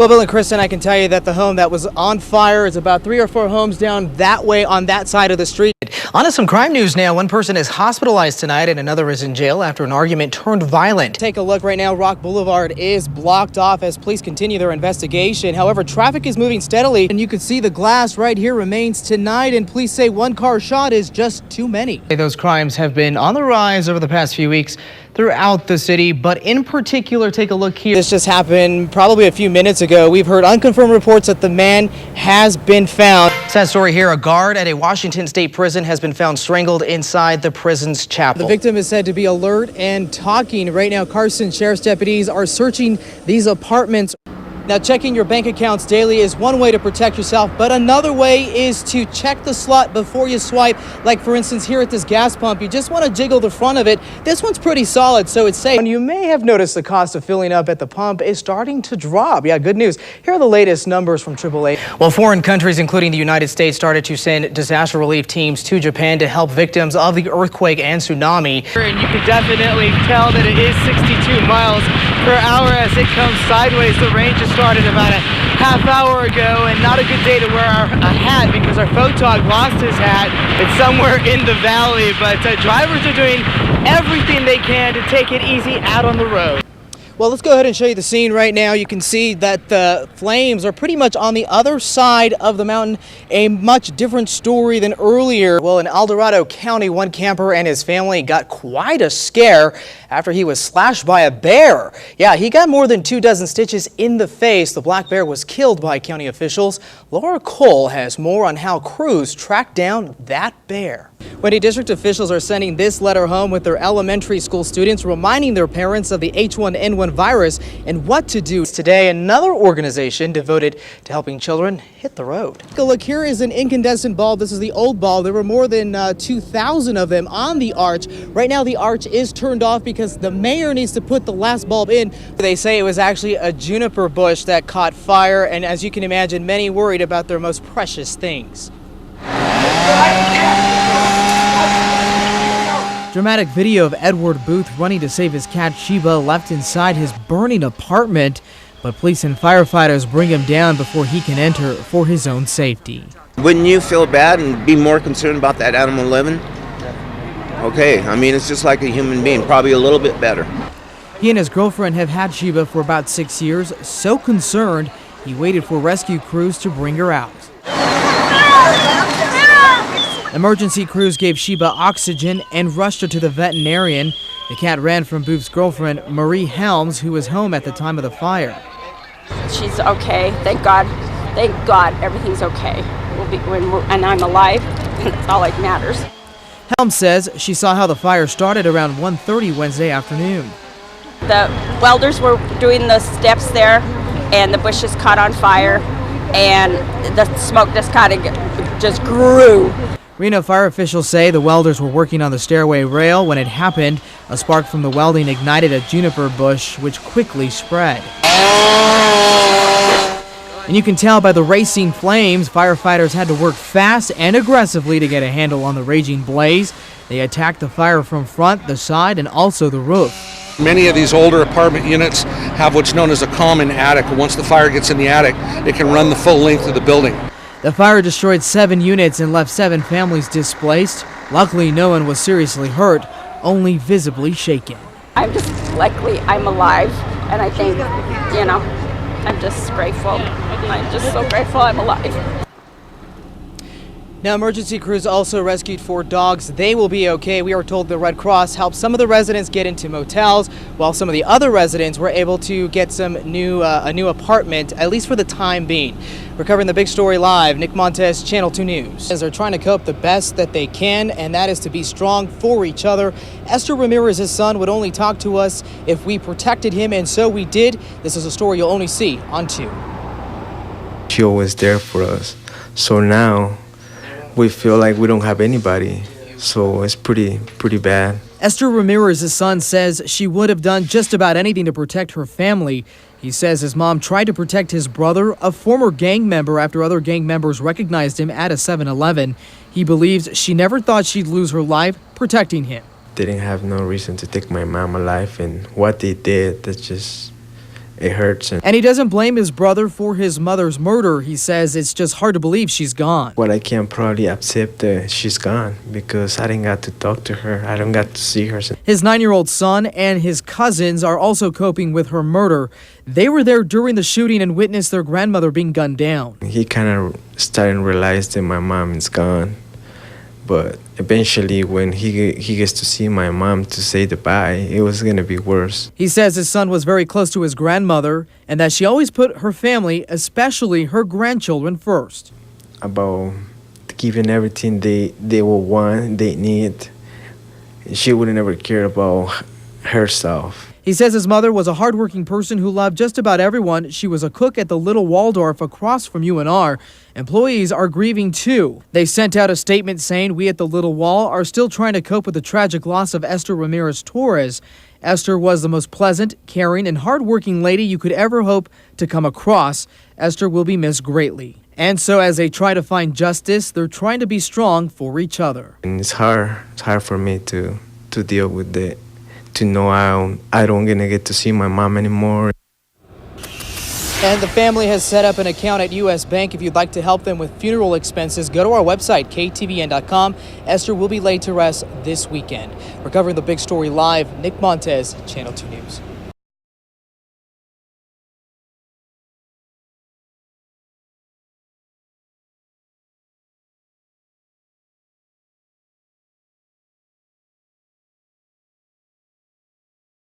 Well, Bill and Kristen, I can tell you that the home that was on fire is about 3 or 4 homes down that way on that side of the street. On to some crime news now. One person is hospitalized tonight and another is in jail after an argument turned violent. Take a look right now. Rock Boulevard is blocked off as police continue their investigation. However, traffic is moving steadily and you can see the glass right here remains tonight, and police say one car shot is just too many. Those crimes have been on the rise over the past few weeks throughout the city, but in particular, take a look here. This just happened probably a few minutes ago. We've heard unconfirmed reports that the man has been found. Sad story here. A guard at a Washington state prison has been found strangled inside the prison's chapel. The victim is said to be alert and talking. Right now, Carson Sheriff's deputies are searching these apartments. Now, checking your bank accounts daily is one way to protect yourself, but another way is to check the slot before you swipe. Like, for instance, here at this gas pump, you just want to jiggle the front of it. This one's pretty solid, so it's safe. And you may have noticed the cost of filling up at the pump is starting to drop. Yeah, good news. Here are the latest numbers from AAA. Well, foreign countries, including the United States, started to send disaster relief teams to Japan to help victims of the earthquake and tsunami. And you can definitely tell that it is 62 miles per hour as it comes sideways. The range is started about a half hour ago, and not a good day to wear a hat because our photog lost his hat. It's somewhere in the valley, but drivers are doing everything they can to take it easy out on the road. Well, let's go ahead and show you the scene right now. You can see that the flames are pretty much on the other side of the mountain, a much different story than earlier. Well, in El Dorado County, one camper and his family got quite a scare after he was slashed by a bear. Yeah, he got more than 24 stitches in the face. The black bear was killed by county officials. Laura Cole has more on how crews tracked down that bear. Wendy, district officials are sending this letter home with their elementary school students, reminding their parents of the H1N1 virus and what to do. Today, another organization devoted to helping children hit the road. Look, here is an incandescent bulb. This is the old bulb. There were more than 2,000 of them on the arch. Right now, the arch is turned off because the mayor needs to put the last bulb in. They say it was actually a juniper bush that caught fire, and as you can imagine, many worried about their most precious things. Dramatic video of Edward Booth running to save his cat Sheba left inside his burning apartment, but police and firefighters bring him down before he can enter for his own safety. Wouldn't you feel bad and be more concerned about that animal living? Okay, I mean, it's just like a human being, probably a little bit better. He and his girlfriend have had Sheba for about 6 years. So concerned, he waited for rescue crews to bring her out. Emergency crews gave Sheba oxygen and rushed her to the veterinarian. The cat ran from Booth's girlfriend, Marie Helms, who was home at the time of the fire. She's okay. Thank God. Thank God everything's okay. And I'm alive. That's all that matters. Helms says she saw how the fire started around 1:30 Wednesday afternoon. The welders were doing the steps there, and the bushes caught on fire, and the smoke just grew. Reno fire officials say the welders were working on the stairway rail. When it happened, a spark from the welding ignited a juniper bush, which quickly spread. And you can tell by the racing flames, firefighters had to work fast and aggressively to get a handle on the raging blaze. They attacked the fire from front, the side, and also the roof. Many of these older apartment units have what's known as a common attic. Once the fire gets in the attic, it can run the full length of the building. The fire destroyed 7 units and left 7 families displaced. Luckily, no one was seriously hurt, only visibly shaken. Luckily, I'm alive, and I think, I'm just grateful. I'm just so grateful I'm alive. Now, emergency crews also rescued 4 dogs. They will be okay. We are told the Red Cross helped some of the residents get into motels, while some of the other residents were able to get a new apartment, at least for the time being. We're covering the big story live. Nick Montes, Channel 2 News. As they're trying to cope the best that they can, and that is to be strong for each other. Esther Ramirez's son would only talk to us if we protected him, and so we did. This is a story you'll only see on 2. She always there for us. So now we feel like we don't have anybody, so it's pretty bad. Esther Ramirez's son says she would have done just about anything to protect her family. He says his mom tried to protect his brother, a former gang member, after other gang members recognized him at a 7-Eleven. He believes she never thought she'd lose her life protecting him. Didn't have no reason to take my mom alive, and what they did, that's just it hurts. And he doesn't blame his brother for his mother's murder. He says it's just hard to believe she's gone. Well, I can't probably accept that she's gone because I didn't get to talk to her. I don't get to see her. His 9-year-old son and his cousins are also coping with her murder. They were there during the shooting and witnessed their grandmother being gunned down. He kind of started to realize that my mom is gone. But eventually, when he gets to see my mom to say goodbye, it was going to be worse. He says his son was very close to his grandmother and that she always put her family, especially her grandchildren, first. About giving everything they will want, they need. She wouldn't ever care about herself. He says his mother was a hardworking person who loved just about everyone. She was a cook at the Little Waldorf across from UNR. Employees are grieving too. They sent out a statement saying, "We at the Little Wall are still trying to cope with the tragic loss of Esther Ramirez Torres. Esther was the most pleasant, caring, and hardworking lady you could ever hope to come across. Esther will be missed greatly." And so as they try to find justice, they're trying to be strong for each other. And it's hard for me to deal with it. To know I don't gonna get to see my mom anymore. And the family has set up an account at U.S. Bank. If you'd like to help them with funeral expenses, go to our website, ktvn.com. Esther will be laid to rest this weekend. We're covering the big story live. Nick Montes, Channel 2 News.